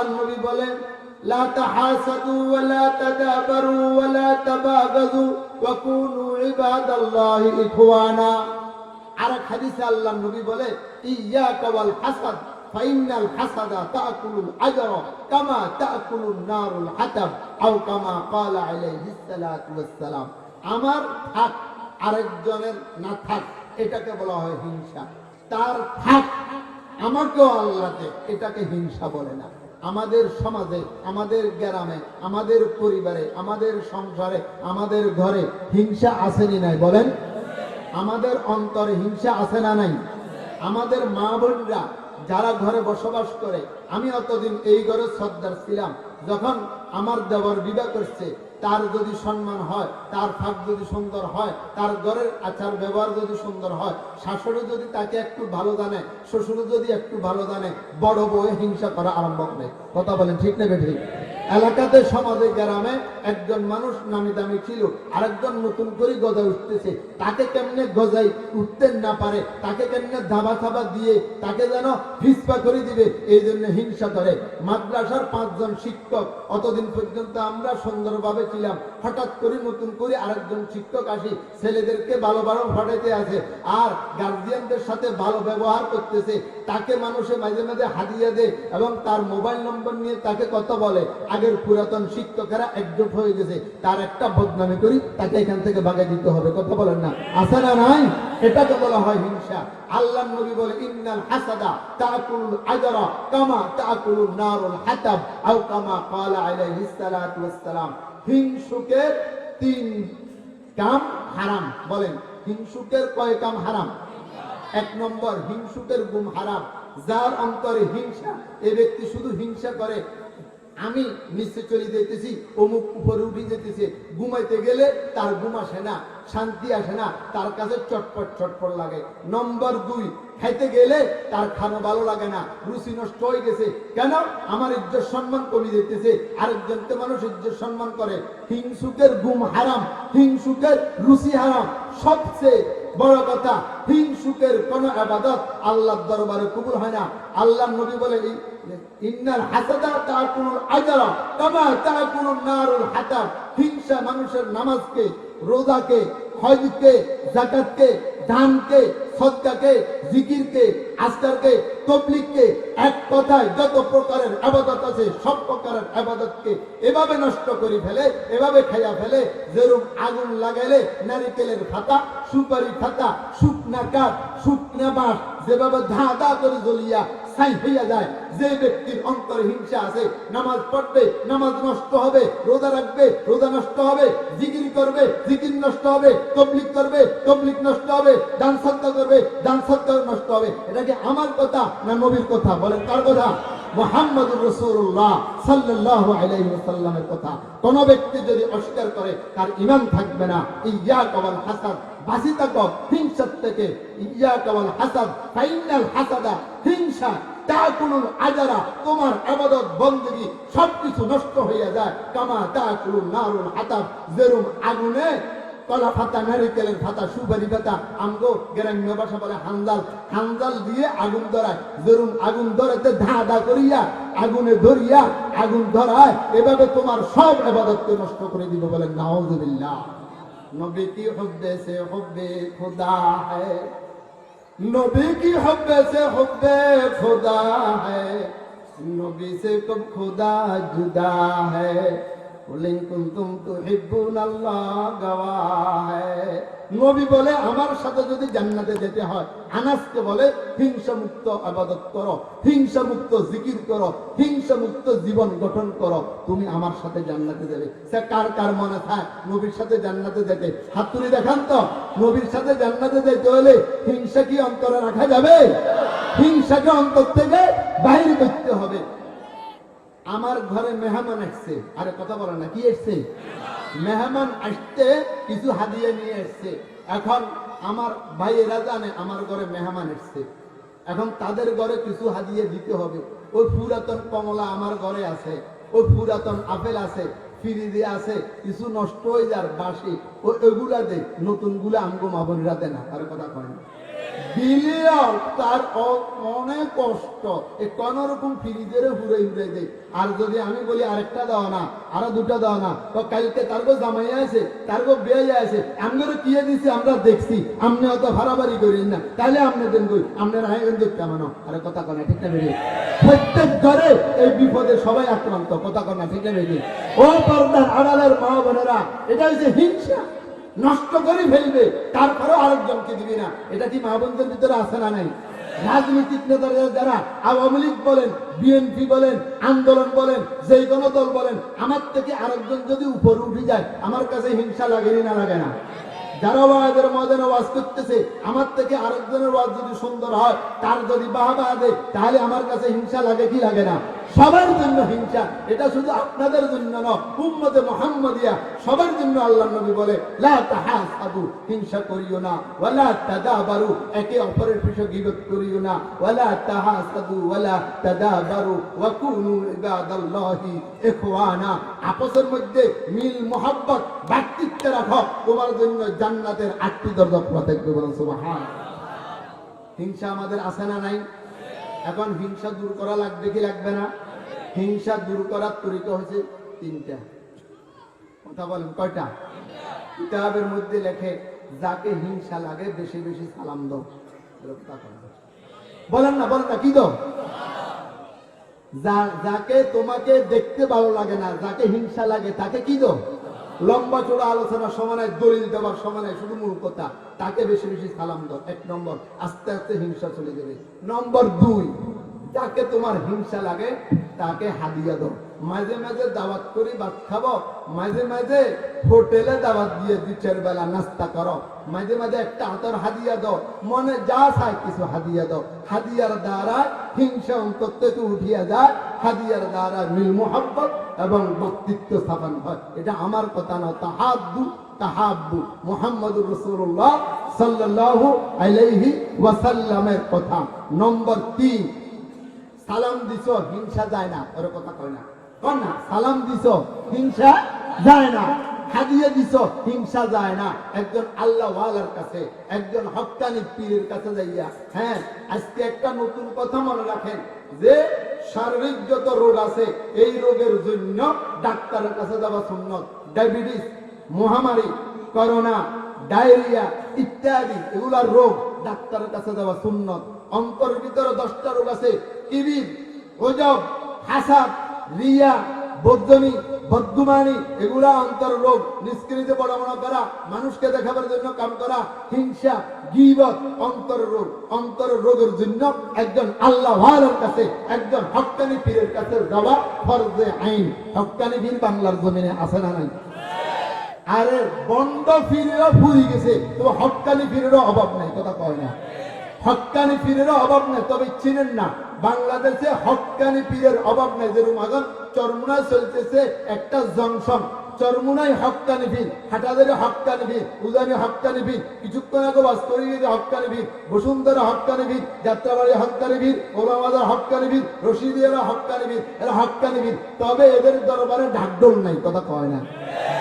আল্লাহর নবী বলেন লা তাহাসাদু ওয়া লা তাদাবারু ওয়া লা তাবাগাযু ওয়া কুনু ইবাদাল্লাহি ইখওয়ানা। আরেক হাদিসে আল্লাহর নবী বলে ইয়াকা ওয়াল হাসাদ ফাইনাল হাসাদা তাকুলুল আজরা কামা তাকুলুন নারুল হাতাব আও কামা ক্বালা আলাইহিস সালাতু ওয়াস সালাম। আমার থাক আরেকজনের না থাক, এটাকে বলা হয় হিংসা। তার থাক আমাকেও আল্লাহ দে, এটাকে হিংসা বলে না। আমাদের সমাজে, আমাদের গ্রামে, আমাদের পরিবারে, আমাদের সংসারে, আমাদের ঘরে হিংসা আসেনি নাই বলেন? আমাদের অন্তরে হিংসা আছে না নাই? আমাদের মা বোনরা যারা ঘরে বসবাস করে, আমি অতদিন এই ঘরে সর্দার ছিলাম, যখন আমার দেবর বিবাহ করছে, তার যদি সম্মান হয়, তার থাক যদি সুন্দর হয়, তার ঘরের আচার ব্যবহার যদি সুন্দর হয়, শাশুড়ি যদি তাকে একটু ভালো জানে, শ্বশুর যদি একটু ভালো জানে, বড় বউ হিংসা করা আরম্ভ করে। কথা বলেন ঠিক না বেঠিক? এলাকাতে, সমাজে, গ্রামে একজন মানুষ নামি দামি ছিল, আরেকজন নতুন করে গজায় উঠতেছে, তাকে কেমনে গজাই উঠতে না পারে, তাকে কেমনে ধাবা থাবা দিয়ে তাকে যেন ফিসপা করে দিবে, এই জন্য হিংসা করে। মাদ্রাসার 5 জন শিক্ষক, অতদিন পর্যন্ত আমরা সুন্দরভাবে ছিলাম, হঠাৎ করে নতুন করে আরেকজন শিক্ষক আসি, ছেলেদেরকে ভালো ভালো পড়াইতে আছে আর গার্জিয়ানদের সাথে ভালো ব্যবহার করতেছে, তাকে মানুষে মাঝে মাঝে হাদিয়া দেয় এবং তার মোবাইল নম্বর নিয়ে তাকে কথা বলে। আগের পুরাতন শিক্ষকেরা একজোট হয়ে গেছে, তার একটা বদনামি করি, তাকে এখান থেকে ভাগাই দিতে হবে। কথা বলেন না? আছে না নাই? এটাকে বলা হয় হিংসা। আল্লাহর নবী বলে ইন্নাল হাসাদা তাকুলুল আজরা কামা তাকুলুন নারুল হাতাব আও কামা ক্বালা আলাইহিস সালাতু ওয়াস সালাম। হিংসুকের 3 কাম হারাম। বলেন হিংসুকের কয় কাম হারাম? 1 নম্বর, হিংসুকের গুম হারাম। যার অন্তরে হিংসা, এই ব্যক্তি শুধু হিংসা করে, আমি নিচে চলে যেতেছি, অমুক উপরে উঠে যেতেছে, ঘুমাইতে গেলে তার ঘুম আসে না, শান্তি আসে না, তার কাছে চটপট চটপট লাগে। নম্বর 2, খাইতে গেলে তার খানো ভালো লাগে না, রুচি নষ্ট হয়ে গেছে। কেন? আমার ইজ্জত সম্মান কমে যেতেছে, আরেকজনকে মানুষ ইজ্জত সম্মান করে। হিংসুকের গুম হারাম, হিংসুকের রুচি হারাম। সবচেয়ে বড় কথা, হিংসুকের কোন ইবাদত আল্লাহর দরবারে কবুল হয় না। আল্লাহর নবী বলে ইন্নাল হাসাদা তাকুলুল আজরা কামা তাকুলুন নারুল হাতাব। হিংসা মানুষের নামাজকে, রোজাকে, হজকে, যাকাতকে, দানকে, সদকাকে, জিকিরকে, আজকারকে, তাবলীগকে, এক কথায় যত প্রকারের ইবাদত আছে সব প্রকারের ইবাদতকে এভাবে নষ্ট করে ফেলে, এভাবে খাইয়া ফেলে, যেরকম আগুন লাগাইলে নারিকেলের পাতা, সুপারি পাতা, শুকনা কাঠ, শুকনা বাঁশ যেভাবে ধা ধা করে জ্বলিয়া ছাই হইয়া যায়। যে ব্যক্তির অন্তরে হিংসা আছে, নামাজ পড়বে, নামাজ নষ্ট হবে, রোজা রাখবে, রোজা নষ্ট হবে, জিকির করবে, জিকির নষ্ট হবে, তাবলীগ করবে, তাবলীগ নষ্ট হবে, দান সদকা করবে, দান সদকা নষ্ট হবে। এটা কি আমার কথা না নবীর কথা? বলেন কার কথা? মুহাম্মদুর রাসূলুল্লাহ সাল্লাল্লাহু আলাইহি ওয়াসাল্লামের কথা। কোন ব্যক্তি যদি অস্বীকার করে, তার ঈমান থাকবে না। ইয়াকা ওয়াল হাসাদ, বাঁচি থাকো হিংসা থেকে। ইয়াকা ওয়াল হাসাদ ফাইনাল হাসাদা, হিংসা তাকুলুল আজরা, তোমার ইবাদত বندگی সবকিছু নষ্ট হয়ে যায়। কামা তাকুলুন নারুল হাতাব, যেরকম আগুনে কলা পাতা, নারিকেলের পাতা, সুপারি পাতা, আমগো গ্রাম্য ভাষা বলে হানজাল, হানজাল দিয়ে আগুন ধরায়, যেরকম আগুন ধরাতে ধা ধা করিয়া আগুনে ধরিয়া আগুন ধরায়, এভাবে তোমার সব ইবাদতকে নষ্ট করে দিব। বলেন নাউযুবিল্লাহ। নবী কি হুব্বে সে হুব্বে খুদা है, नबी की हुब्बे से हुब्बे खुदा है, नबी से कब खुदा जुदा है, कुलिन कुंतुम तुहिब्बुन अल्लाह गवाह है। নবী বলে আমার সাথে যদি জান্নাতে যেতে হয়, আনাসকে বলে হিংসা মুক্ত ইবাদত করো, হিংসা মুক্ত জিকির করো, হিংসা মুক্ত জীবন গঠন করো, তুমি আমার সাথে জান্নাতে যাবে। সে কার কার মনে থাকে নবীর সাথে জান্নাতে যেতে? হাত তুলে দেখান তো। নবীর সাথে জান্নাতে যেতে হলে হিংসা কি অন্তরে রাখা যাবে? হিংসাকে অন্তর থেকে বাইরে করতে হবে। আমার ঘরে মেহমান আসছে, আরে কথা বলে না, কি আসছে? মেহমান আসতে কিছু হাদিয়া নিয়ে আসছে। এখন আমার ভাইয়েরা জানে আমার ঘরে মেহমান আসছে, এখন তাদের ঘরে কিছু হাদিয়া দিতে হবে। ওই পুরাতন কমলা আমার ঘরে আছে, ওই পুরাতন আপেল আছে, ফ্রিজে আছে, কিছু নষ্ট হয়ে যার বাসি, ওইগুলা দে, নতুন গুলা আমগো মাবনীরা দেয় না। আর কথা কয় না। দিলেও তার অনেক কষ্ট, এ কোন রকম ফ্রিজের হুড়ে হুড়ে দেয়। আর যদি আমি বলি আরেকটা দাও না, আরো দুটা দাও না, তো কালকে তারগো জামাইয়া আছে, তারগো বিয়ে আছে, আমগরে কিয়ে দিছে আমরা দেখছি, আপনি অত ভাড়াবাড়ি করেন না, তাহলে আপনি দেন কই, আপনার আয়োজন দেখতে মানো। আরে কথা কনা ঠিক না বেরিয়ে, প্রত্যেক ঘরে এই বিপদে সবাই আক্রান্ত, কথা কনা ঠিক না বেরিয়ে। ও পর্দার আড়ালের মা বোনেরা, এটা হচ্ছে হিংসা, নষ্ট করে ফেলবে তারপরেও আরেকজনকে দিবি না। এটা কি মা বোনদের ভিতরে আছে না নাই? রাজনৈতিক নেতারা যারা আওয়ামী লীগ বলেন, বিএনপি বলেন, আন্দোলন বলেন, যে কোনো দল বলেন, আমার থেকে আরেকজন যদি উপরে উঠে যায় আমার কাছে হিংসা লাগেনি না লাগে না? যারা ওয়াজের ময়দানে ওয়াজ করতেছে, আমার থেকে আরেকজনের ওয়াজ যদি সুন্দর হয়, তার যদি বাহবা দেয়, তাহলে আমার কাছে হিংসা লাগে কি লাগে না? সবার জন্য হিংসা, এটা শুধু আপনাদের জন্য নয়, উম্মতে মুহাম্মাদিয়া সবার জন্য। আল্লাহর নবী বলে, লা তাহাসাদু, হিংসা করিও না, ওয়ালা তাদাবারু, একে অপরের পিছে গীবত করিও না, ওয়ালা তাহাসাদু ওয়ালা তাদাবারু ওয়া কুনু ইবাদাল্লাহি ইখওয়ানা, আপসের মধ্যে মিল মোহাব্বত ভাতৃত্ব রাখো, তোমার জন্য জান্নাতের 8টি দরজা খোলা থাকবে। বলেন সুবহানাল্লাহ। হিংসা আমাদের আছে না নাই? এখন হিংসা দূর করা লাগবে কি লাগবে না? হিংসা দূর করার তরিকা হচ্ছে 3টা। কথা বলেন কয়টা? কিতাবের মধ্যে লেখে, যাকে হিংসা লাগে বেশি বেশি সালাম দাও। বলেন না, বলেন না, কি দাও? যাকে তোমাকে দেখতে ভালো লাগে না, যাকে হিংসা লাগে, তাকে কি দাও? লম্বা চোড়া আলোচনার সময় নাই, দলিল দেওয়ার সময় নাই, শুধু মূল কথা, তাকে বেশি বেশি সালাম দাও। 1 নম্বর, আস্তে আস্তে হিংসা চলে যাবে। নম্বর 2, যাকে তোমার হিংসা লাগে তাকে হাদিয়া দাও। মাঝে মাঝে দাওয়াত করি ভাত খাবো, মাঝে মাঝে হোটেলে দাওয়াত দিয়ে 2-4 বেলা নাস্তা করো, মাঝে মাঝে একটা আতর হাদিয়া দাও, মনে যা চায় কিছু হাদিয়া দাও। হাদিয়ার দ্বারা হিংসা অন্তর থেকে উঠিয়া যায়, হাদিয়ার দ্বারা মিল মোহাব্বত এবং ব্যক্তিত্ব স্থাপন হয়। এটা আমার কথা না, তাহাব্বু মুহাম্মদুর রাসূলুল্লাহ সাল্লাল্লাহু আলাইহি ওয়াসাল্লামের কথা। নম্বর 3, সালাম দিছ, হিংসা যায় না, ওর কথা কয় না, কর না। সালাম দিছ, হিংসা যায় না। হাদিয়া দিছ, হিংসা যায় না। একজন আল্লাহ ওয়ালার কাছে, একজন হক্কানি পীরের কাছে যাইয়া, হ্যাঁ, আজকে একটা নতুন কথা মনে রাখেন, যে শারীরিক যত রোগ আছে, এই রোগের জন্য ডাক্তারের কাছে যাওয়া সুন্নত। ডায়াবেটিস, মহামারী, করোনা, ডায়রিয়া ইত্যাদি এগুলার রোগ, ডাক্তারের কাছে যাওয়া সুন্নত। অন্তরের ভিতরে 10টা রোগ আছে, কিবির, ওজব, হাসাদ, রিয়া, বদনি, বদগুমানি, এগুলা অন্তর রোগ। নিষ্কৃতি পড়াশোনা করা, মানুষকে দেখাবার জন্য কাম করা, হিংসা, গীবত, অন্তর রোগ। অন্তর রোগের জন্য একজন আল্লাহ ওয়ালার কাছে, একজন হক্কানি পীরের কাছে যাওয়া ফরজে আইন। হক্কানি পীর বাংলার জমিনে আছে না নাই? আরে বন্ড পীরেরও ফুরি গেছে, তবে হক্কানি পীরেরও অভাব নাই, কথা কয় না। হক্কানি পীরেরও অভাব নাই, তবে চিনেন না, বাংলাদেশে হক্কানি পীরের অভাব নাই। যেরকম এখন চরমুনায় চলতেছে একটা জংশন, চরমুনাই হক্কানি পীর, হাটাদারে হক্কানি পীর, উজানি হক্কানি পীর, কিছুক্ষণ আগে বাস করে গেছে হক্কানি পীর, বসুন্ধরা হক্কানি পীর, যাত্রাবাড়ি হক্কানি পীর, ওলামাদার হক্কানি পীর, রশিদিয়ারা হক্কানি পীর, এরা হক্কানি পীর। তবে এদের দরবারে ঢাকঢোল নাই, কথা কয় না।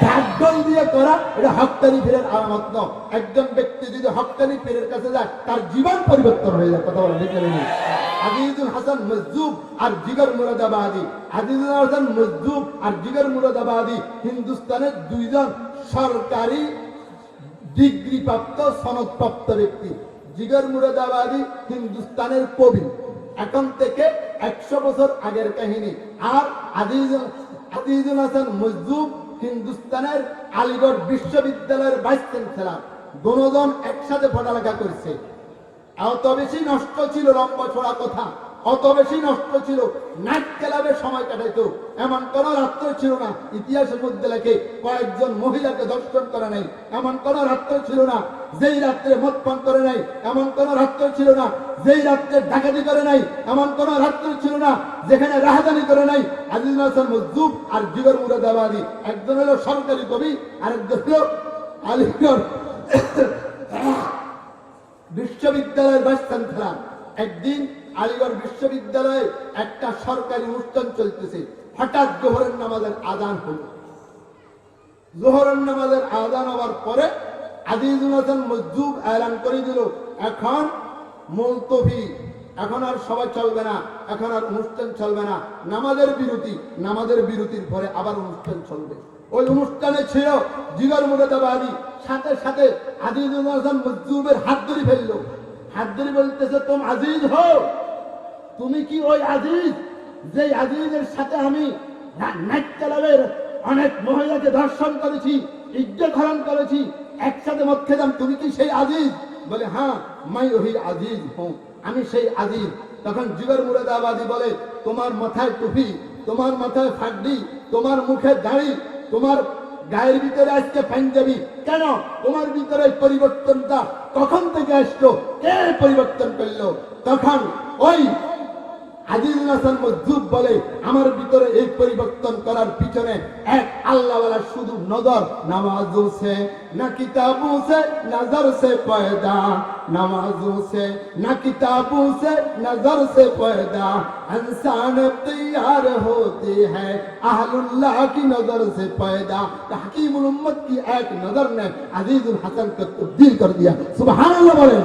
ঢাকঢোল দিয়ে করা এটা হক্কানি পীরের আলামত নয়। একজন ব্যক্তি যদি হক্কানি পীরের কাছে যায়, তার জীবন পরিবর্তন হয়ে যায়, কথা বলা ঠিক নেই। আজিজুল হাসান মজজুব আর জিগর মুরাদাবাদী, আজিজুল হাসান মজজুব আর জিগর মুরাদাবাদী হিন্দুস্তানের 2 জন সরকারি ডিগ্রি প্রাপ্ত, সনদপ্রাপ্ত ব্যক্তি। জিগর মুরাদাবাদী হিন্দুস্তানের কবি, এখন থেকে 100 বছর আগের কাহিনী। আর আজিজুল হাসান মজজুব হিন্দুস্তানের আলিগড় বিশ্ববিদ্যালয়ের ভাইস চ্যান্সেলর। দুজন একসাথে পড়ালেখা করেছে। অত বেশি নষ্ট ছিল, লম্বা ছড়া কথা, অত বেশি নষ্ট ছিল, নাইট ক্লাবে সময় কাটাইতো। এমন কোন রাত্র ছিল না, ইতিহাসের মধ্যে লেখে কয়েকজন মহিলাকে দর্শন করে নাই। এমন কোন রাত্র ছিল না যেই রাত্রে মদ পান করে নাই। এমন কোন রাত্র ছিল না যেই রাত্রে ডাকাতি করে নাই। এমন কোন রাত্র ছিল না যেখানে রাহাজানি করে নাই। আজিজুল হাসান মজজুব আর জিগর মুরাদাবাদী, একজন হলো সরকারি কবি, আরেকজন হলো আলিগড় বিশ্ববিদ্যালয়ের ভাইস চ্যান্সেলর। একদিন আলিগড় বিশ্ববিদ্যালয়ে একটা সরকারি অনুষ্ঠান চলতেছে, হঠাৎ জোহরের নামাজের আযান হলো। জোহরের নামাজের আযান হওয়ার পরে আজিজুল হাসান মজজুব এলান করে দিল, এখন মুলতবি, এখন আর সবাই চলবে না, এখন আর অনুষ্ঠান চলবে না, নামাজের বিরতি, নামাজের বিরতির পরে আবার অনুষ্ঠান চলবে। ওই অনুষ্ঠানে ছিল জিগর মুরাদাবাদী, সাথে সাথে আজিজুল হাসান মজজুবের হাত ধরে ফেললো, হাত ধরে বলতেছে, তোম আজিজ হো, তুমি কি ওই আজিজ যে আজিজের সাথে আমি নাইট ক্লাবের অনেক মহিলাকে ধর্ষণ করেছি, ইজ্জত হরণ করেছি, একসাথে মদ খেতাম, তুমি কি সেই আজিজ? বলে হ্যাঁ, মাই ওহি আজিজ হুঁ, আমি সেই আজিজ। তখন জিগর মুরাদাবাদী বলে, তোমার মাথায় টুপি, তোমার মাথায় ফাড্ডি, তোমার মুখে দাড়ি, তোমার গায়ের ভিতরে আজকে পাঞ্জাবি, কেন? তোমার ভিতরে পরিবর্তনটা কখন থেকে আসলো? কে পরিবর্তন করলো? তখন ওই আজিজুল হাসান মজজুব বলে, আমার ভিতরে এই পরিবর্তন করার পিছনে এক আল্লাহওয়ালা শুধু নজর, নামাজों से ना किताबों से नजर से पैदा, नमाजों से ना किताबों से नजर से पैदा, इंसान तैयार होते हैं अहलुल्लाह की नजर से पैदा। हकीमुल उम्मत की एक नजर ने अजीजुल हसन को तब्दील कर दिया। सुभान अल्लाह बोले,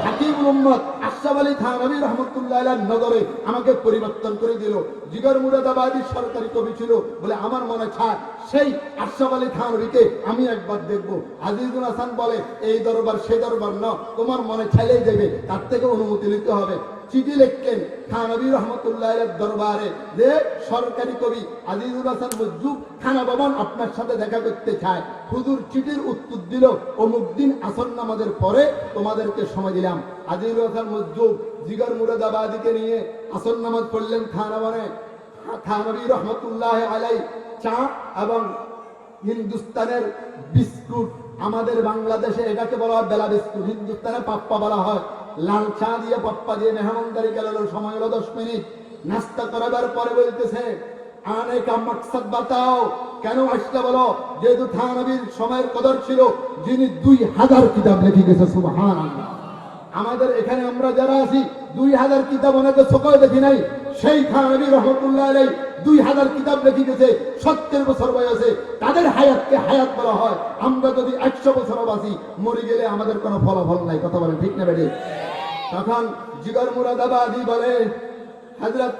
हकीमुल उम्मत আশরাফ আলী থানভী রহমতুল্লাহ আলাইহির নজরে আমাকে পরিবর্তন করে দিল। জিগর মুরাদাবাদী সরকারি কবি ছিল বলে আমার মনে চায় সেই আশরাফ আলী থানভীকে আমি একবার দেখব। আজিজুল হাসান বলে, এই দরবার সে দরবার না, তোমার মনে চাইলেই দেবে, তার থেকে অনুমতি নিতে হবে। চিঠি লিখলেন থানভী রহমতুল্লাহ আলাইহির দরবারে যে সরকারি কবি আজিজুল হাসান মজজুব থানা ভবন আপনার সাথে দেখা করতে চায়। হুজুর চিঠির উত্তর দিল, অমুক দিন আসর নামাজের পরে তোমাদেরকে সময় দিলাম। আজিজুল হাসান মজজুব জিগর মুরাদাবাদীকে নিয়ে আসর নামাজ পড়লেন থানা ভবনে। থানভী রহমতুল্লাহ আলাইহি চা এবং হিন্দুস্তানের বিস্কুট, আমাদের বাংলাদেশে এটাকে বলা হয় বেলা বিস্কুট, হিন্দুস্তানে পাপ্পা বলা হয়। লাল চা দিয়ে পাপ্পা দিয়ে মেহমানদারি গেল, সময় হলো 10 মিনিট। নাস্তা করাবার পরে বলতেছে, আনে কা মাকসাদ বাতাও, কেন আসলে বলো? যেহেতু থানভীর সময়ের কদর ছিল, যিনি 2000 কিতাব লিখে গেছে। সুবহানাল্লাহ। আমাদের এখানে আমরা যারা আছি 2000 কিতাব অনেকে চোখে দেখি নাই, সেই থানভী রহমতুল্লাহ আলাইহি 2000 কিতাব লিখে গেছে। 70 বছর বয়সে তাদের হায়াতকে হায়াত বলা হয়। আমরা যদি 100 বছর বাঁচি, মরে গেলে আমাদের কোনো ফলাফল নাই। কথা বলেন ঠিক না বেঠিক? তখন জিগর মুরাদাবাদী বলে, হযরত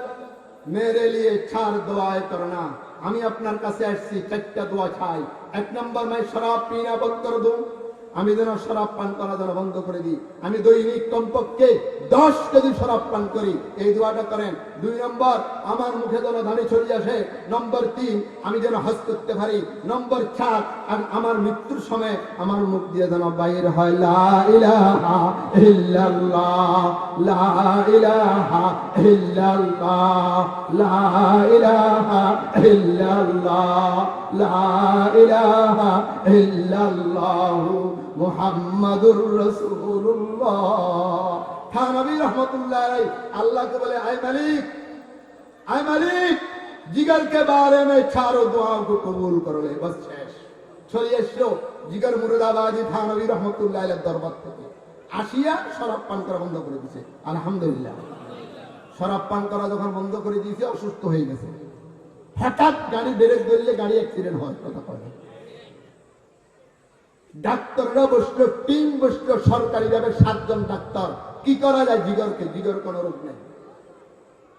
মেরে লিয়ে 4 दुआएं करना, আমি আপনার কাছে আসছি 4টা দোয়া চাই। 1 নম্বর, मैं शराब पीना बंद कर दूं, আমি যেন শরাব পান করা যেন বন্ধ করে দিই। আমি দৈনিক কমপক্ষে 10 কেজি শরাব পান করি, এই দোয়াটা করেন। 2 নম্বর, আমার মুখে যেন দাড়ি ছড়িয়ে আসে। নম্বর 3, আমি যেন হজ করতে পারি। নম্বর 4, আর আমার মৃত্যুর সময় আমার মুখ দিয়ে যেন বাইর হয় লা ইলাহা ইল্লাল্লাহ, লা ইলাহা ইল্লাল্লাহ, লা ইলাহা ইল্লাল্লাহ, লা ইলাহা ইল্লাল্লাহ মুহাম্মাদুর রাসূলুল্লাহ। থানভী রহমতুল্লাহ আলাইহি আল্লাহকে বলে, আয় মালিক, আয় মালিক, जिगर के बारे में 4 दुआओं को कबूल कर ले। बस শেষ। চলে এসো জিগর মুরাদাবাদী থানভী রহমতুল্লাহ আলাইহির দরবার থেকে আসিয়া শরাব পান করা বন্ধ করে দিয়েছে। আলহামদুলিল্লাহ। শরাব পান করা যখন বন্ধ করে দিয়েছে, অসুস্থ হয়ে গেছে। হঠাৎ গাড়ি ব্রেক ধরলে গাড়ি অ্যাক্সিডেন্ট হয়। কথা কয় ডাক্তাররা বসলো, টিম বসলো, সরকারি ভাবে 7 জন ডাক্তার। কি করা যায় জিগরকে? জিগর কোনো রোগ নেই।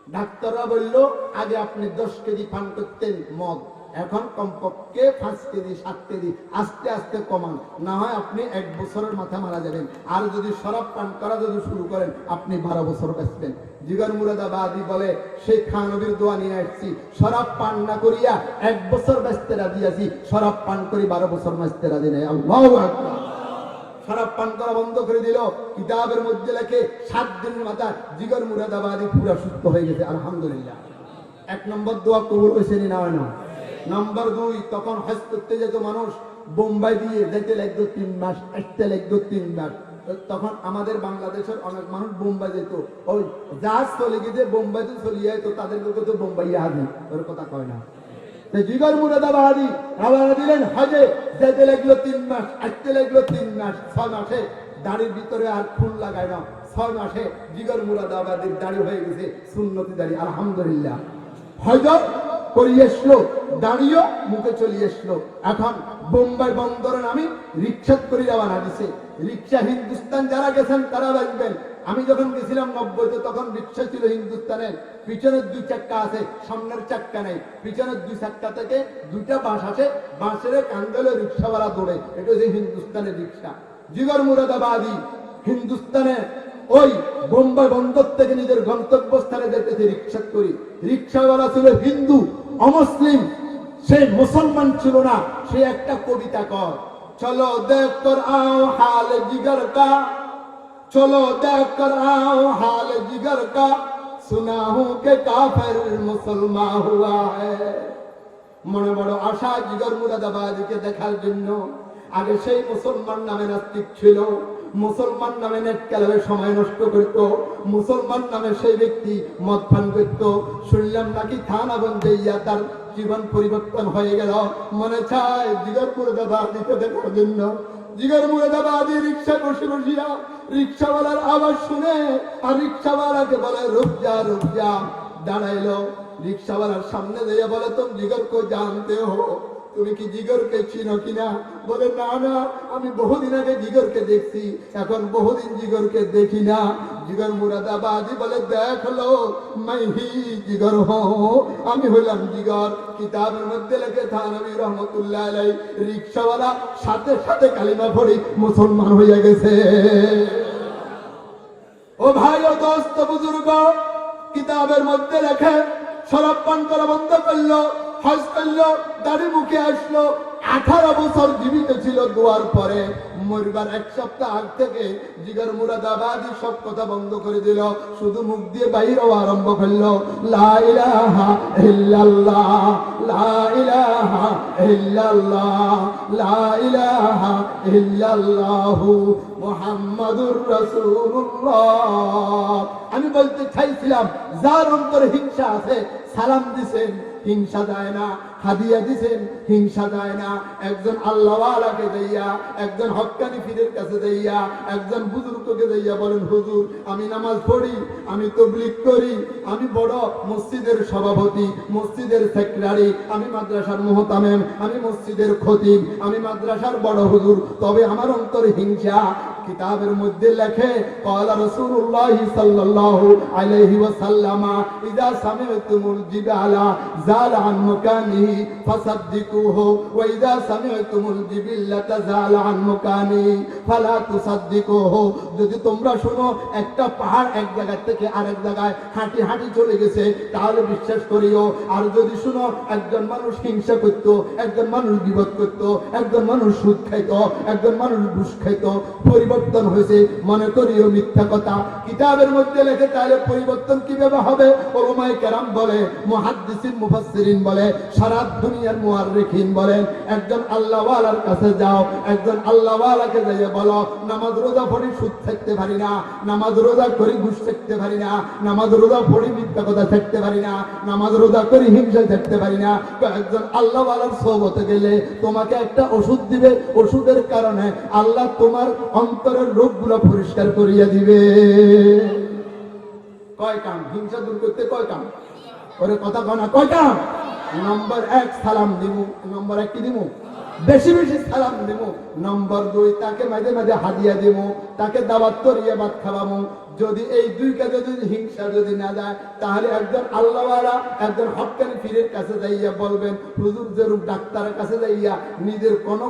ডাক্তাররা বলল, আগে আপনি 10 কেজি পান করতেন মদ, এখন কমপক্ষে 5 কেজি 7 কেজি আস্তে আস্তে কমান, না হয় আপনি 1 বছরের মাথা মারা যাবেন। আর যদি শরাব পান করা যদি শুরু করেন, আপনি 12 বছর বাঁচবেন। জিগর মুরাদাবাদী বলে, সেই থানভীর দোয়া নিয়ে আসছি, শরাব পান না করিয়া 1 বছর বাঁচতে রাজি আছি, শরাব পান করি 12 বছর বাঁচতে রাজি নেই। আল্লাহু আকবার। শরাব পান করা বন্ধ করে দিল। কিতাবের মধ্যে লেখে 7 দিনের মাথায় জিগর মুরাদাবাদী পুরা সুস্থ হয়ে গেছে। আলহামদুলিল্লাহ। 1 নম্বর দোয়া কবুল হয়েছে না হয় না? নম্বর 2, তখন হজ করতে যেত মানুষ, বোম্বাই দিয়ে যেতে লাগতো 3 মাস, আসতে লাগতো 3 মাস। তখন আমাদের বাংলাদেশের অনেক মানুষ বোম্বাই যেত, ওই জাহাজ চলে গেছে বোম্বাইতে চলিয়ে যেত, তাদেরকে তো বোম্বাই হাজির, ওর কথা কয় না। জিগর মুরাদাবাদী রওনা দিলেন হজে, যেতে লাগলো 3 মাস, আসতে লাগলো 3 মাস। 6 মাসে দাড়ির ভিতরে আর ফুল লাগায় না। 6 মাসে জিগর মুরাদাবাদীর দাড়ি হয়ে গেছে সুন্নতি দাড়ি। আলহামদুলিল্লাহ। হজ করিয়ে এসলো, দাঁড়িয়ে মুখে চলে এসলো। এখন বোম্বাই বন্দরে নামি রিক্সা করে রওনা দিছে। রিক্সা হিন্দুস্তান যারা গেছেন তারা দেখবেন আমি যখন গেছিলাম 90-তে, তখন রিক্সা ছিল হিন্দুস্তানের, পিছনের 2 চাক্কা আছে, সামনের চাক্কা নেই। পিছনের 2 চাক্কা থেকে 2টা বাঁশ আসে, বাঁশের কান্দলে রিক্সাওয়ালা দৌড়ে। এটা হচ্ছে হিন্দুস্তানের রিক্সা। জিগর মুরাদাবাদী হিন্দুস্তানে ওই বোম্বাই বন্দর থেকে নিজের গন্তব্যস্থানে যেতেছে রিক্সা করি। রিক্সাওয়ালা ছিল হিন্দু, অমুসলিম, সে মুসলমান ছিল না। সে একটা কবিতা কর, চলো দেখ কর আও হাল জিগর কা, চলো দেখ কর আও হাল জিগর কা, সুনা হুঁ কে কাফের মুসলমান হুয়া হ্যায়। মনে বড় আশা জিগর মুরাদাবাদীকে দেখার জন্য। আগে সেই মুসলমান নামে নাস্তিক ছিল, মুসলমান নামে নেট খেলাবে সময় নষ্ট করত, মুসলমান নামে সেই ব্যক্তি মদ পান করত। শুনলাম নাকি থানা বন্ধে তার জীবন পরিবর্তন হয়ে গেল। মনে চায় জিগর মুরাদাবাদীকে দেখার জন্য। জিগর মুরাদাবাদী রিক্সা বসে বসিয়া রিক্সাওয়ালার আওয়াজ শুনে আর রিক্সাওয়ালাকে বলে রুক যা রুক যা। দাঁড়াইলো, রিক্সাওয়ালার সামনে দিয়ে বলে তুম জিগর কো জানতে হো, তুমি কি জিগরকে চিনো কিনা? বলে না না, আমি বহুদিন আগে জিগরকে দেখছি, এখন বহুদিন জিগরকে দেখি না। জিগর মুরাদাবাদী বলে দেখলো मैं ही जिगर हूँ, আমি হইলাম জিগর। কিতাবের মধ্যে লেখে থানবী রহমতুল্লাহ আলাইহি, রিক্সাওয়ালা সাথে সাথে কালিমা পড়ি মুসলমান হয়ে গেছে। ও ভাই ও দোস্ত বুজুর্গ, কিতাবের মধ্যে লেখে শরাব পান করা বন্ধ করলো, হজ করলো, দাড়ি মুখে আসলো, 18 বছর জীবিত ছিল। দুয়ার পরে মরবার 1 সপ্তাহ আগ থেকে জিগর মুরাদাবাদী সব কথা বন্ধ করে দিল, শুধু মুখ দিয়ে বাইর হওয়া আরম্ভ করলো, লা ইলাহা ইল্লাল্লাহ, লা ইলাহা ইল্লাল্লাহ, লা ইলাহা ইল্লাল্লাহু মুহাম্মাদুর রাসূলুল্লাহ। আমি বলতে চাইছিলাম, যার অন্তরে হিংসা আছে সালাম দিছেন, হিংসা যায় না। হাদিয়া দিছেন, হিংসা যায় না। একজন আল্লাহওয়ালাকে দেইয়া, একজন হক্কানি পীরের কাছে দেইয়া, একজন বুজুর্গকে দেইয়া বলেন, হুজুর আমি নামাজ পড়ি, আমি তাবলীগ করি, আমি বড় মসজিদের সভাপতি, মসজিদের সেক্রেটারি, আমি মাদ্রাসার মুহতামিম, আমি মসজিদের খতিব, আমি মাদ্রাসার বড় হুজুর, তবে আমার অন্তরে হিংসা। কিতাবের মধ্যে লেখে ক্বালা রাসূলুল্লাহ সাল্লাল্লাহু আলাইহি ওয়াসাল্লাম, ইযা সামি'তুমুল জিবালা যালা আন মাকানিহি ফাসাদ্দিকুহু ওয়া ইযা সামি'তুমুল জিবিল্লাতা যালা আন মাকানিহি ফালা তুসাদ্দিকুহু। যদি তোমরা শোনো একটা পাহাড় এক জায়গা থেকে আরেক জায়গায় হাঁটি হাঁটি চলে গেছে, তাহলে বিশ্বাস করিও। আর যদি শোনো একজন মানুষ হিংসা করত, একজন মানুষ গীবত করত, একজন মানুষ সুদ খাইত, একজন মানুষ ঘুষ খাইত, পরিবর্তন হয়েছে, মনে করিও মিথ্যা কথা। কিতাবের মধ্যে লেখে, তাহলে পরিবর্তন কিভাবে হবে? উলামায়ে কেরাম বলে, মুহাদ্দিসিন মুফাসসিরিন বলে, সারা দুনিয়ার মুআররিখিন বলেন, একজন আল্লাহওয়ালার কাছে যাও, একজন আল্লাহওয়ালাকে যাইয়ে বলো, নামাজ রোজা পড়ি সুদ থাকতে পারি না, নামাজ রোজা করি ঘুষ থাকতে পারি না, নামাজ রোজা পড়ি মিথ্যা কথা থাকতে পারি না, নামাজ রোজা করি হিংসা থাকতে পারি না। একজন আল্লাহওয়ালার সোহবতে গেলে তোমাকে একটা ওষুধ দিবে, ওষুধের কারণে আল্লাহ তোমার অন্তরের রোগগুলো পরিষ্কার করিয়া দিবে। কয় কাম? হিংসা দূর করতে কয় কাম? ওরে কথা কয় না, কয় কাম? নম্বর 1 সালাম দিমু, নম্বর 1 কি দিমু? বেশি বেশি সালাম দিমু। নম্বর 2 তাকে মাঝে মাঝে হাদিয়া দিমু, তাকে দাওয়াত করিয়া ভাত খাওয়ামু। যদি এই 2 কাজে যদি হিংসা যদি না যায়, তাহলে একজন আল্লাহওয়ালা একজন হক্কানি পীরের কাছে যাইয়া বলবেন, হুজুর যেরূপ ডাক্তারের কাছে যাইয়া নিজের কোনো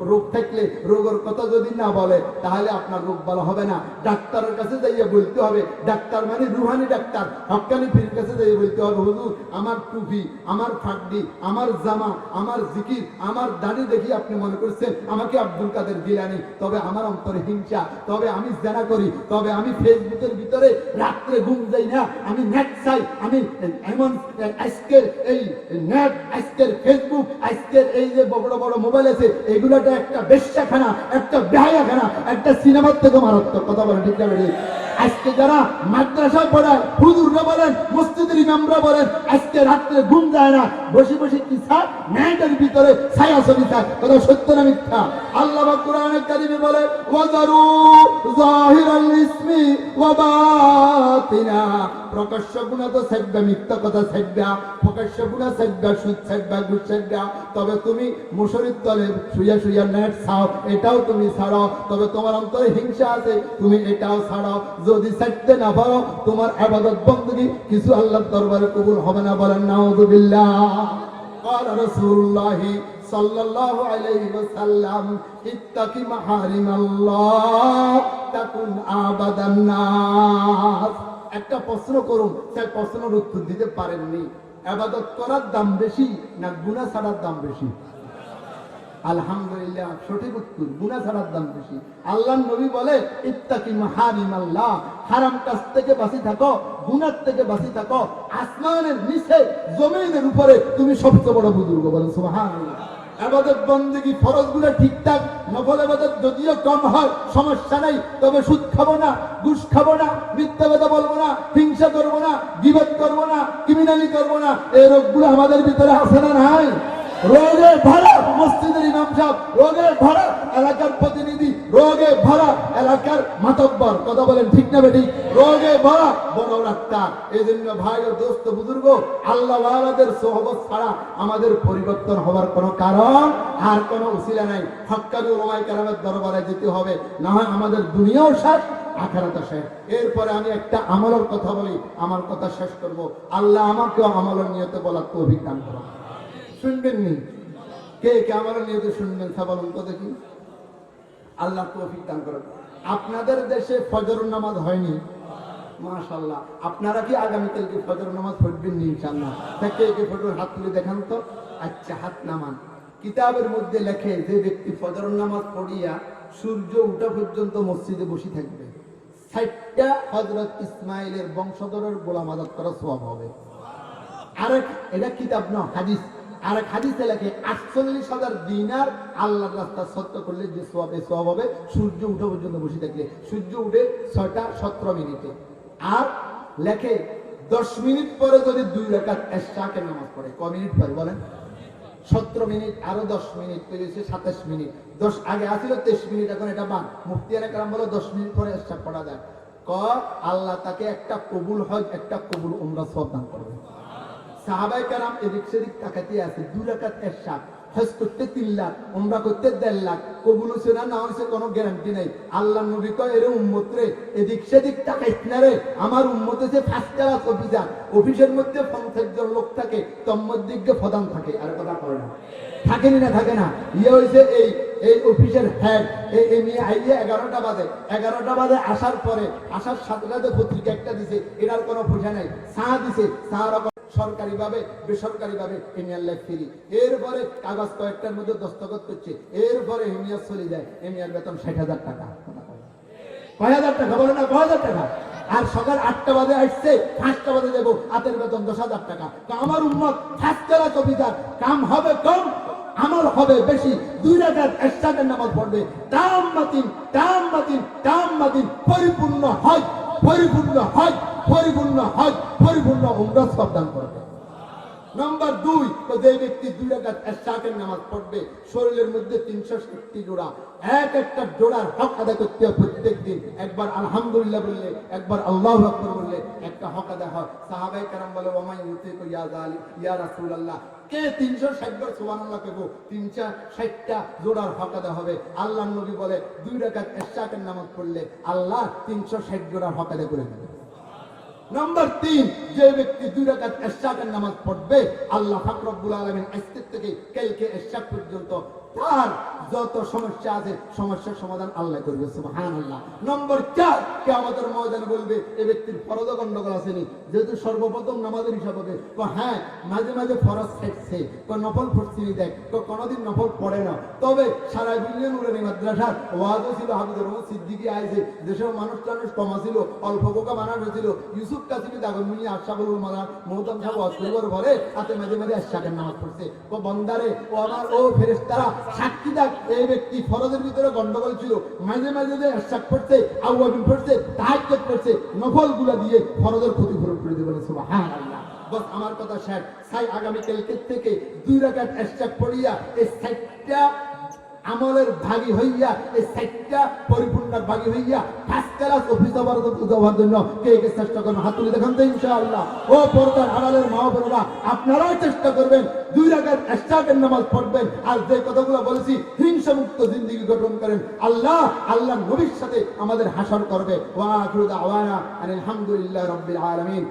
রোগ থাকলে রোগের কথা যদি না বলে, তাহলে আপনার রোগ ভালো হবে না। ডাক্তারের কাছে যাইয়া বলতে হবে, ডাক্তার মানে রুহানি ডাক্তার, হক্কানি পীরের কাছে যাইয়া বলতে হবে, হুজুর আমার টুপি, আমার ফাঁকডি, আমার জামা, আমার জিকির, আমার দাড়ি দেখি আপনি মনে করছেন আমাকে আব্দুল কাদের জিলানী, তবে আমার অন্তরে হিংসা, তবে আমি জেনা করি, তবে আমি ফেসবুকের ভিতরে রাত্রে ঘুম যাই না, আমি নেট চাই, আমি এমন আজকের এই নেট, আজকের ফেসবুক, আজকের এই যে বড় বড় মোবাইল আছে, এগুলোটা একটা বেশ্যাখানা, একটা বেহায়াখানা, একটা সিনেমার থেকে মারাত্মক। কথা বলেন ঠিক না? আজকে যারা মাদ্রাসায় পড়ায়, হুজুররা বলেন, মসজিদের ইমামরা বলেন, আজকে রাত্রে ঘুম যায় না, বসে বসে কি চায়? নেটের ভিতরে ছায়া ছবি চায়। কথা সত্য না মিথ্যা? আল্লাহ পাক কোরআনে কারিমে বলে, ওয়াজারু যাহিরাল ইসমি ওয়া বাতিনা, প্রকাশ্য গুনাহ তো ছাড়বা, মিথ্যা কথা ছাড়বা, প্রকাশ্য গুনাহ ছাড়বা, সুদ ছাড়বা, ঘুষ ছাড়বা। তবে তুমি মুশরির তলে শুইয়া শুইয়া নেট ছাও, এটাও তুমি ছাড়ো। তবে তোমার অন্তরে হিংসা আছে, তুমি এটাও ছাড়ো। যদি ছাড়তে না পারো তোমার ইবাদত বندگی কিছু আল্লাহর দরবারে কবুল হবে না। বলেন নাউযুবিল্লাহ। قال رسول الله صلى الله عليه وسلم اتق محارم الله تكن عبد الناس। একটা প্রশ্ন করুন, সেই প্রশ্নের উত্তর দিতে পারেননি। ইবাদত করার দাম বেশি না গুনাহ ছাড়ার দাম বেশি? আলহামদুলিল্লাহ, সঠিক উত্তর, গুনাহ ছাড়ার দাম বেশি। আল্লাহর নবী বলে ইত্তাকি মাহারিমাল্লাহ, হারাম কাজ থেকে বাঁচি থাকো, গুনাহ থেকে বাঁচি থাকো। আসমানের নিচে জমিনের উপরে তুমি সবচেয়ে বড় বুজুর্গ। বলেন সুবহানাল্লাহ। ইবাদত বندگی ফরজগুলো ঠিকঠাক, নফল ইবাদত যদিও কম হয় সমস্যা নাই, তবে সুদ খাবো না, ঘুষ খাবো না, মিথ্যা কথা বলবো না, হিংসা করবো না, গীবত করবো না, ক্রিমিনালি করবো না। এই রোগগুলো আমাদের ভিতরে আছে না নাই? রোগে ভরা মসজিদের ইমাম সাহেব, রোগে ভরা এলাকার প্রতিনিধি, রোগে ভরা এলাকার মাতব্বর। কথা বলেন ঠিক না বেঠিক? রোগে ভরা বড় ডাক্তার। এই জন্য ভাই ও দোস্ত বুজুর্গ, আল্লাহ ওয়ালাদের সোহবত ছাড়া আমাদের পরিবর্তন হওয়ার কোনো কারণ আর কোনো উসিলা নাই। হক্কানি উলামায়ে কেরামের দরবারে যেতে হবে, না হয় আমাদের দুনিয়াও শেষ, আখিরাতও শেষ। এরপরে আমি একটা আমলের কথা বলি, আমার কথা শেষ করব। আল্লাহ আমাকেও আমলের নিয়তে বলার তৌফিক দান করুন। শুনবেন নি? কে কে আমার নিয়তে শুনবেন? বলুন তো দেখি। আল্লাহ তৌফিক দান করেন। আপনাদের দেশে ফজর নামাজ হয়নি? মাশাআল্লাহ। আপনারা কি আগামীকালকে ফজর নামাজ পড়বেন নি ইনশাআল্লাহ? কে কে ফজর হাত তুলে দেখান তো। আচ্ছা, হাত নামান। কিতাবের মধ্যে লেখে যে ব্যক্তি ফজর নামাজ পড়িয়া সূর্য ওঠা পর্যন্ত মসজিদে বসে থাকবে, ৬০টা হযরত ইসমাইলের বংশধরের গোলাম আজাদ করা সওয়াব হবে। আরেক, এটা কিতাব না, হাদিস। আর এক হাদিসে লেখে ৪৮,০০০ দিনার আল্লাহর রাস্তা সত্য করলে যে সওয়াব হবে সূর্য উঠা পর্যন্ত বসে থাকলে। সূর্য উঠে ৬টা ১৭ মিনিটে। আর লেখে ১০ মিনিট পরে যদি ২ রাকাত ইশাকের নামাজ পড়ে, ক মিনিট পরে বলেন? ১৭ মিনিট আরো ১০ মিনিট পেয়েছে ২৭ মিনিট। ১০ আগে আসছিল ২৩ মিনিট, এখন এটা বাদ। মুফতিয়ানে কেরাম বলে ১০ মিনিট পরে ইশা পড়া যায়। ক আল্লাহ তাকে একটা কবুল হজ, একটা কবুল উমরা সওয়াব দান করবে। সাহাবায়ে কেরাম এদিক সেদিক তাকাতে আছে। ২ রাকাত ইশা, হজ করতে ৩ লাখ, উমরা করতে ১.৫ লাখ, কবুল হইছে না না হইছে কোনো গ্যারান্টি নাই। আল্লাহর নবী কয়, এরে উম্মত রে, এদিক সেদিক তাকাইছ না রে, আমার উম্মত হচ্ছে ফার্স্ট ক্লাস অফিসার। অফিসের মধ্যে ৫০ জন লোক থাকে, তোর মধ্যে প্রধান থাকে। আর কথা কয় না, থাকেনি না থাকে না? ইয়ে হয়েছে এই অফিসের হেড। এই মেয়ে আইয়ে ১১টা বাজে, ১১টা বাজে আসার পরে, আসার সাথে সাথে পত্রিকা একটা দিছে, এটার কোনো পয়সা নাই, চা দিছে, চা সরকারি ভাবে বেসরকারি ভাবে এমিয়ার লাইফ ফ্রি। এরপরে কাগজ কয়েকটার মধ্যে দস্তখত করছে, এরপরে এমিয়ার চলে যায়। এমিয়ার বেতন ৬০,০০০ টাকা। কয় হাজার টাকা? বলে না ৬০০০ টাকা। আর সকাল ৮টা বাজে আসছে, ৫টা বাজে দেবো, হাতের বেতন ১০,০০০ টাকা। তো আমার উম্মত ফার্স্ট ক্লাস অফিসার, কাম হবে কম, আমল হবে বেশি। ২ রাকাত ইশাকের নামাজ পড়বে, তাম্মাতিন তাম্মাতিন তাম্মাতিন, পরিপূর্ণ হজ, পরিপূর্ণ হজ, পরিপূর্ণ হজ, পরিপূর্ণ উমরা সওয়াব দান করবে। নাম্বার ২, যে ব্যক্তি ২ রাকাত ইশাকের নামাজ পড়বে, শরীরের মধ্যে ৩৬০ জোড়া, এক একটা জোড়ার হক আদায় করতে হয় প্রত্যেক দিন। একবার আলহামদুলিল্লাহ বললে, একবার আল্লাহু আকবার বললে একটা হক আদায় হয়। সাহাবায়ে কেরাম বলে, ওমাই ইউতিকু ইয়া যালিম ইয়া রাসূলুল্লাহ, কে ৩৬০ বার সুবহানাল্লাহ কইব, ৩৬০টা জোড়ার হক আদায় হবে। আল্লাহর নবী বলে, ২ রাকাত ইশাকের নামাজ পড়লে আল্লাহ ৩৬০ জোড়ার হক আদায় করে দেবে। নাম্বার ৩, যে ব্যক্তি ২ রাকাত ইশাকের নামাজ পড়বে, আল্লাহ পাক রব্বুল আলামিন আজকে থেকে কালকে ইশা পর্যন্ত তার যত সমস্যা আছে সমস্যার সমাধান আল্লাহ করবে। সুবহানাল্লাহ। নম্বর ৪, কিয়ামতের ময়দানে বলবে, এই ব্যক্তির ফরজ গন্ডগোল আসেনি, যেহেতু সর্বপ্রথম নামাজের হিসাব হবে। হ্যাঁ, মাঝে মাঝে ফরজ থাকছে, নফল পড়ছিনি, দেখ কোনোদিন নফল পড়ে না। তবে সারা দুনিয়া নুরানি মাদ্রাসার ওয়াজও ছিল, হাফিজুর রহমান সিদ্দিকী আইছে, দেশের মানুষ টানুষ কমা ছিল, অল্প বোকা মানুষ হয়েছিল। ইউসুফ কাসিমি দাগনমুনি আশরাফুল মাদান মোহতাম সাহেব ওয়াজ করিবার পরে হাতে মাঝে মাঝে ইশাকের নামাজ পড়ছে। ও বন্দারে, ও আমার, ও ফেরেশতারা সাক্ষী দাগ, এই ব্যক্তি ফরজের ভিতরে গন্ডগোল ছিল, মাঝে মাঝে যে ইশাক পড়ছে, আওয়াবিন পড়ছে, তাহাজ্জুদ পড়ছে, নফলগুলা দিয়ে ফরজের ক্ষতিপূরণ করে দেবেন। সুবহানাল্লাহ। বস আমার কথা শেষ। আগামী কালকে থেকে ২ রাকাত ইশাক পড়িয়া এই ৬০টা আমলের ভাগী হইয়া এই সাইটটা পরিপূর্ণের ভাগী হইয়া ফার্স্ট ক্লাস অফিস হওয়ার জন্য কে কে চেষ্টা করবেন? হাত তুলে দেখান তো ইনশাআল্লাহ। ও পর্দার আড়ালের মা বোনেরা, আপনারাও চেষ্টা করবেন, 2 রাকাত ইশরাকের নামাজ পড়বেন, আর যে কথাগুলো বলেছি হিংসা মুক্ত জিন্দেগি গঠন করেন। আল্লাহ নবীর সাথে আমাদের হাসর করবে। ওয়া আখিরু দাওয়ানা আলহামদুলিল্লাহি রাব্বিল আলামিন।